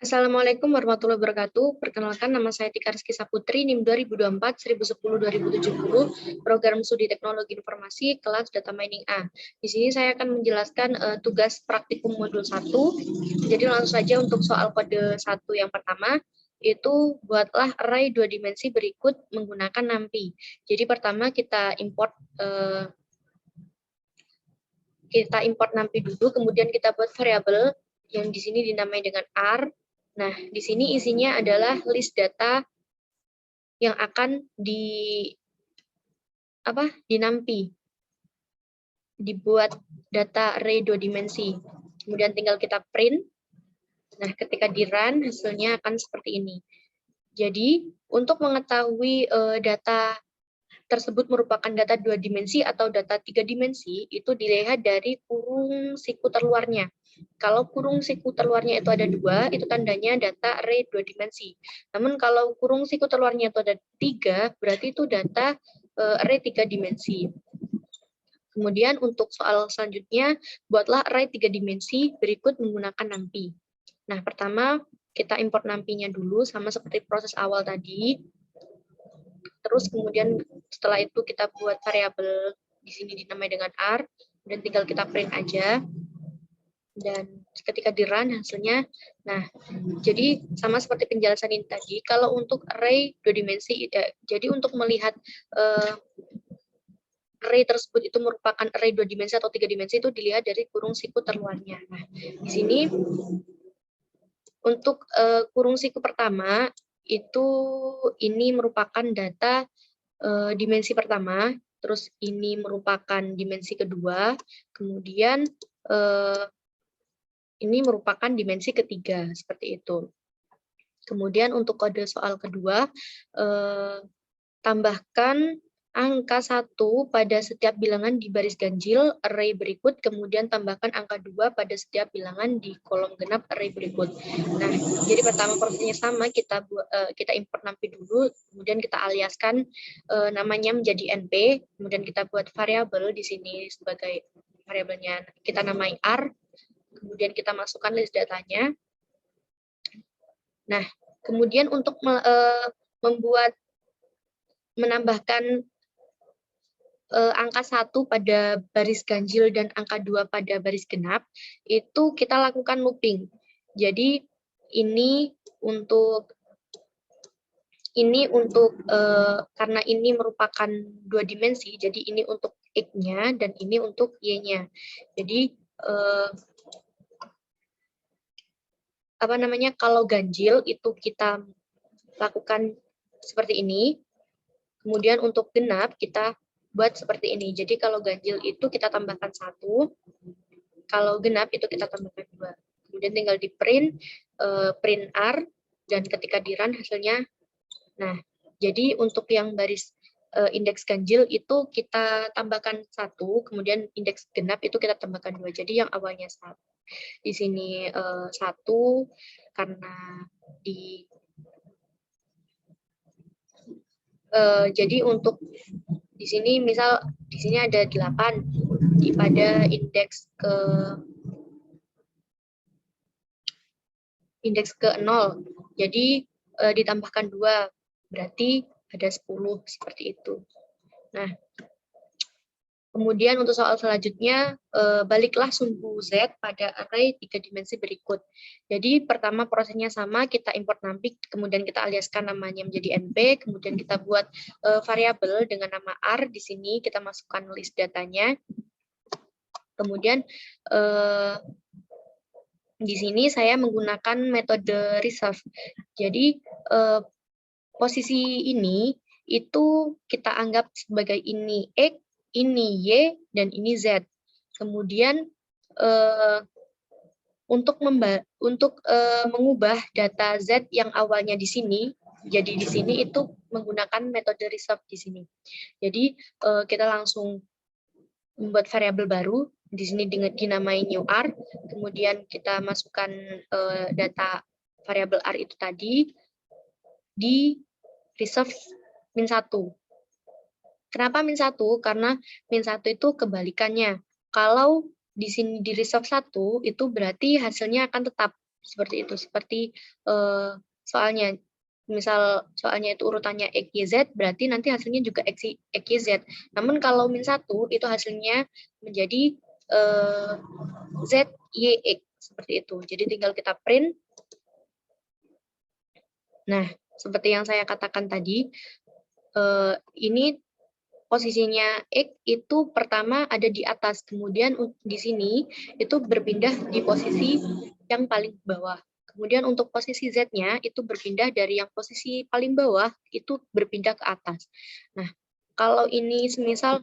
Assalamualaikum warahmatullahi wabarakatuh. Perkenalkan, nama saya Tika Rizky Saputri, NIM 2024 1010-2070, Program Studi Teknologi Informasi, kelas Data Mining A. Di sini saya akan menjelaskan tugas praktikum modul 1. Jadi langsung saja untuk soal kode 1 yang pertama, itu buatlah array 2 dimensi berikut menggunakan NumPy. Jadi pertama kita import NumPy dulu, kemudian kita buat variabel yang di sini dinamai dengan R. Nah, di sini isinya adalah list data yang akan di NumPy. Dibuat data array 2 dimensi. Kemudian tinggal kita print. Nah, ketika di run hasilnya akan seperti ini. Jadi, untuk mengetahui data tersebut merupakan data 2 dimensi atau data 3 dimensi, itu dilihat dari kurung siku terluarnya. Kalau kurung siku terluarnya itu ada 2, itu tandanya data array 2 dimensi. Namun kalau kurung siku terluarnya itu ada 3, berarti itu data array 3 dimensi. Kemudian untuk soal selanjutnya, buatlah array 3 dimensi berikut menggunakan NumPy. Nah, pertama kita import NumPy-nya dulu, sama seperti proses awal tadi. Terus kemudian setelah itu kita buat variabel di sini dinamai dengan R, dan tinggal kita print aja. Dan ketika di run hasilnya, nah jadi sama seperti penjelasan ini tadi, kalau untuk array 2 dimensi, jadi untuk melihat array tersebut itu merupakan array 2 dimensi atau 3 dimensi itu dilihat dari kurung siku terluarnya. Nah, di sini untuk kurung siku pertama itu ini merupakan data dimensi pertama, terus ini merupakan dimensi kedua, kemudian ini merupakan dimensi ketiga, seperti itu. Kemudian untuk kode soal kedua, tambahkan angka 1 pada setiap bilangan di baris ganjil array berikut, kemudian tambahkan angka 2 pada setiap bilangan di kolom genap array berikut. Nah, jadi pertama prosesnya sama, kita import NumPy dulu, kemudian kita aliaskan namanya menjadi NP, kemudian kita buat variabel di sini sebagai variabelnya kita namai R, kemudian kita masukkan list datanya. Nah, kemudian untuk menambahkan angka 1 pada baris ganjil dan angka 2 pada baris genap, itu kita lakukan looping. Jadi ini untuk karena ini merupakan 2 dimensi, jadi ini untuk X-nya dan ini untuk Y-nya. Jadi kalau ganjil itu kita lakukan seperti ini. Kemudian untuk genap kita buat seperti ini. Jadi kalau ganjil itu kita tambahkan 1, kalau genap itu kita tambahkan 2. Kemudian tinggal di print R, dan ketika di run hasilnya. Nah, jadi untuk yang baris indeks ganjil itu kita tambahkan 1, kemudian indeks genap itu kita tambahkan 2. Jadi yang awalnya 1. Di sini 1 karena jadi untuk di sini misal di sini ada 8 pada indeks ke 0. Jadi ditambahkan 2, berarti ada 10 seperti itu. Nah, kemudian untuk soal selanjutnya, baliklah sumbu Z pada array 3 dimensi berikut. Jadi pertama prosesnya sama, kita import NumPy, kemudian kita aliaskan namanya menjadi NP, kemudian kita buat variabel dengan nama R, di sini kita masukkan list datanya. Kemudian di sini saya menggunakan metode reserve. Jadi posisi ini itu kita anggap sebagai ini X, ini Y, dan ini Z. Kemudian untuk mengubah data Z yang awalnya di sini, jadi di sini itu menggunakan metode reserve di sini. Jadi kita langsung membuat variabel baru, di sini dinamai new R, kemudian kita masukkan data variabel R itu tadi di reserve -1. Kenapa -1? Karena -1 itu kebalikannya. Kalau di sini di reserve 1, itu berarti hasilnya akan tetap. Seperti itu, seperti soalnya. Misal soalnya itu urutannya XYZ, berarti nanti hasilnya juga XYZ. Namun kalau min 1 itu hasilnya menjadi ZYX, seperti itu. Jadi tinggal kita print. Nah, seperti yang saya katakan tadi, ini posisinya X itu pertama ada di atas, kemudian di sini itu berpindah di posisi yang paling bawah. Kemudian untuk posisi Z-nya itu berpindah dari yang posisi paling bawah itu berpindah ke atas. Nah, kalau ini semisal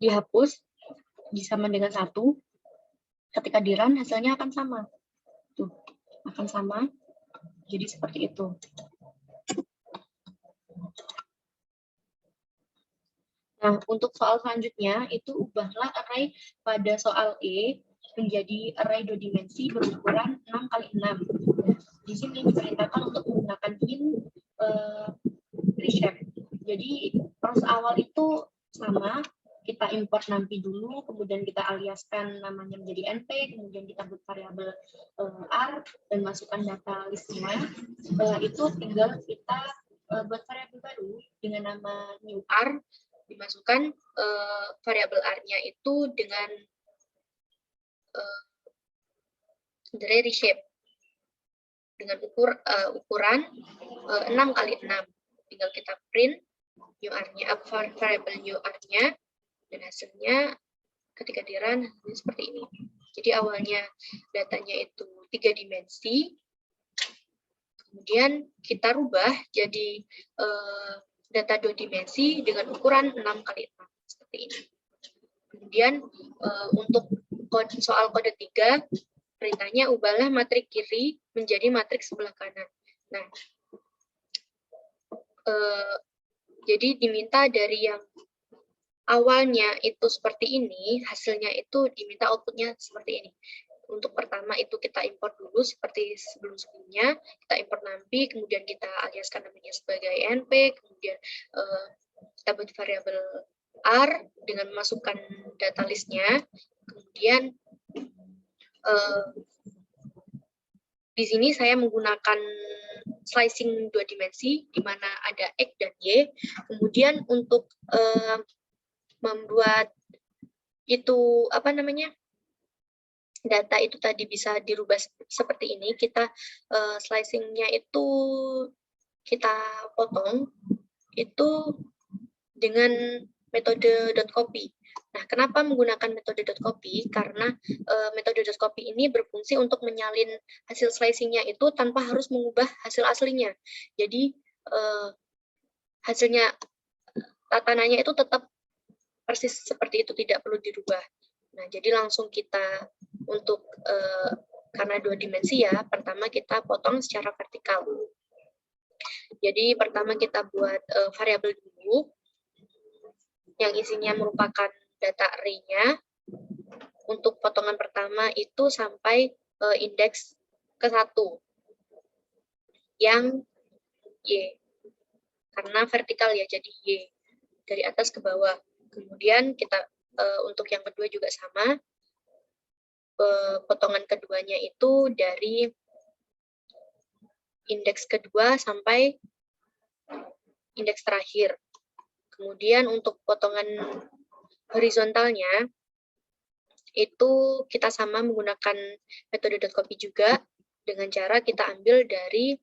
dihapus disama dengan 1, ketika di run hasilnya akan sama. Tuh, akan sama. Jadi seperti itu. Nah, untuk soal selanjutnya itu ubahlah array pada soal E menjadi array 2 dimensi berukuran 6 kali 6. Di sini diperintahkan untuk menggunakan int reshape. Jadi proses awal itu sama, kita import nanti dulu, kemudian kita aliaskan namanya menjadi np, kemudian kita buat variabel r dan masukkan data listnya. Setelah itu tinggal kita buat variabel baru dengan nama new r, dimasukkan variabel r-nya itu dengan array reshape dengan ukuran 6 kali 6. Tinggal kita print new r-nya, variabel new r-nya, dan hasilnya ketika di run seperti ini. Jadi awalnya datanya itu 3 dimensi, kemudian kita rubah jadi data 2 dimensi dengan ukuran 6 kali 6 seperti ini. Kemudian untuk soal kode 3, perintahnya ubahlah matriks kiri menjadi matriks sebelah kanan. Nah, jadi diminta dari yang awalnya itu seperti ini, hasilnya itu diminta outputnya seperti ini. Untuk pertama itu kita import dulu seperti sebelum-sebelumnya, kita import nampi, kemudian kita aliaskan namanya sebagai np, kemudian kita buat variabel r dengan memasukkan data listnya, kemudian di sini saya menggunakan slicing 2 dimensi, di mana ada X dan Y. Kemudian untuk membuat itu data itu tadi bisa dirubah seperti ini, kita slicing-nya itu kita potong itu dengan metode .copy. Nah, kenapa menggunakan metode .copy? Karena metode .copy ini berfungsi untuk menyalin hasil slicing-nya itu tanpa harus mengubah hasil aslinya. Jadi hasilnya tatanannya itu tetap persis seperti itu, tidak perlu dirubah. Nah, jadi langsung kita untuk karena 2 dimensi ya, pertama kita potong secara vertikal. Jadi pertama kita buat variabel dulu yang isinya merupakan data array-nya. Untuk potongan pertama itu sampai indeks ke-1 yang Y. Karena vertikal ya, jadi Y. Dari atas ke bawah. Kemudian kita untuk yang kedua juga sama. Potongan keduanya itu dari indeks kedua sampai indeks terakhir. Kemudian untuk potongan horizontalnya itu kita sama menggunakan metode .copy juga, dengan cara kita ambil dari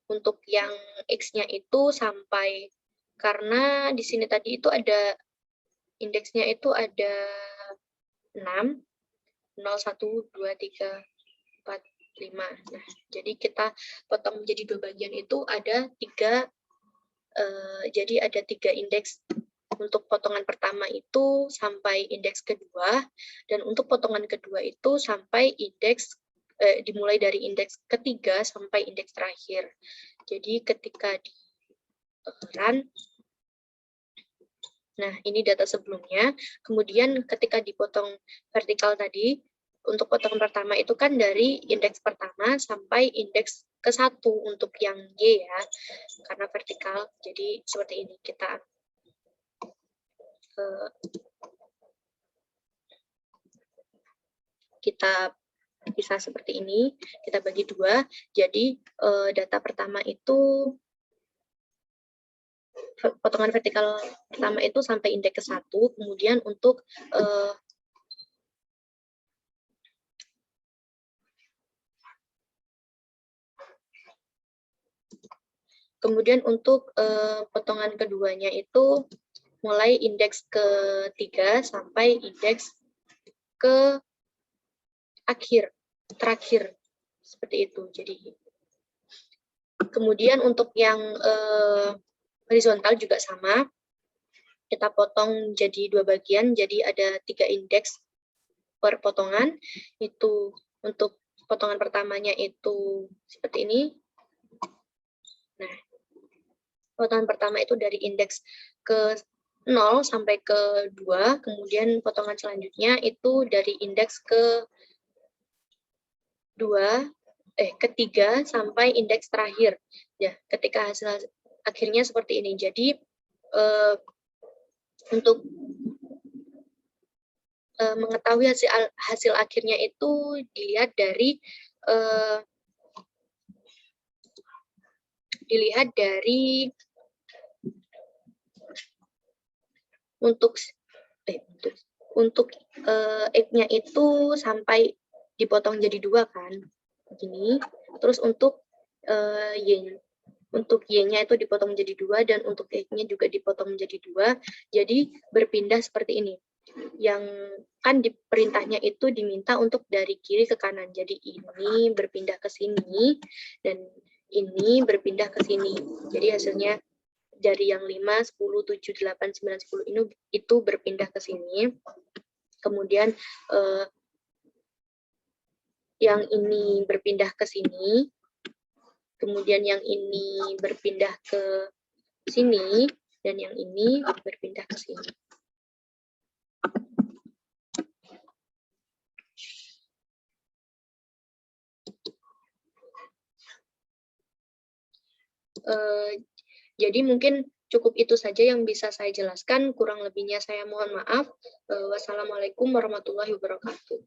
untuk yang X-nya itu sampai, karena di sini tadi itu ada indeksnya itu ada 6, 0, 1, 2, 3, 4, 5. Nah, jadi kita potong menjadi 2 bagian itu ada 3, jadi ada 3 indeks. Untuk potongan pertama itu sampai indeks kedua, dan untuk potongan kedua itu sampai indeks dimulai dari indeks ketiga sampai indeks terakhir. Jadi ketika di run, nah ini data sebelumnya, kemudian ketika dipotong vertikal tadi, untuk potongan pertama itu kan dari indeks pertama sampai indeks ke-1 untuk yang Y ya, karena vertikal, jadi seperti ini kita bisa seperti ini, kita bagi dua. Jadi data pertama itu, potongan vertikal pertama itu sampai indeks ke 1, kemudian untuk potongan keduanya itu mulai indeks ke-3 sampai indeks ke terakhir, seperti itu. Jadi kemudian untuk yang horizontal juga sama, kita potong jadi 2 bagian, jadi ada 3 indeks per potongan. Itu untuk potongan pertamanya itu seperti ini. Nah, potongan pertama itu dari indeks ke 0 sampai ke 2, kemudian potongan selanjutnya itu dari indeks ketiga sampai indeks terakhir. Ya, ketika hasil akhirnya seperti ini. Jadi untuk mengetahui hasil akhirnya itu dilihat dari untuk X-nya itu sampai dipotong jadi 2 kan, begini. Terus untuk Y-nya itu dipotong menjadi 2, dan untuk X-nya juga dipotong menjadi 2, jadi berpindah seperti ini. Yang kan di perintahnya itu diminta untuk dari kiri ke kanan, jadi ini berpindah ke sini, dan ini berpindah ke sini. Jadi hasilnya dari yang 5, 10, 7, 8, 9, 10 ini itu berpindah ke sini. Kemudian yang ini berpindah ke sini, kemudian yang ini berpindah ke sini, dan yang ini berpindah ke sini. Jadi mungkin cukup itu saja yang bisa saya jelaskan, kurang lebihnya saya mohon maaf. Wassalamualaikum warahmatullahi wabarakatuh.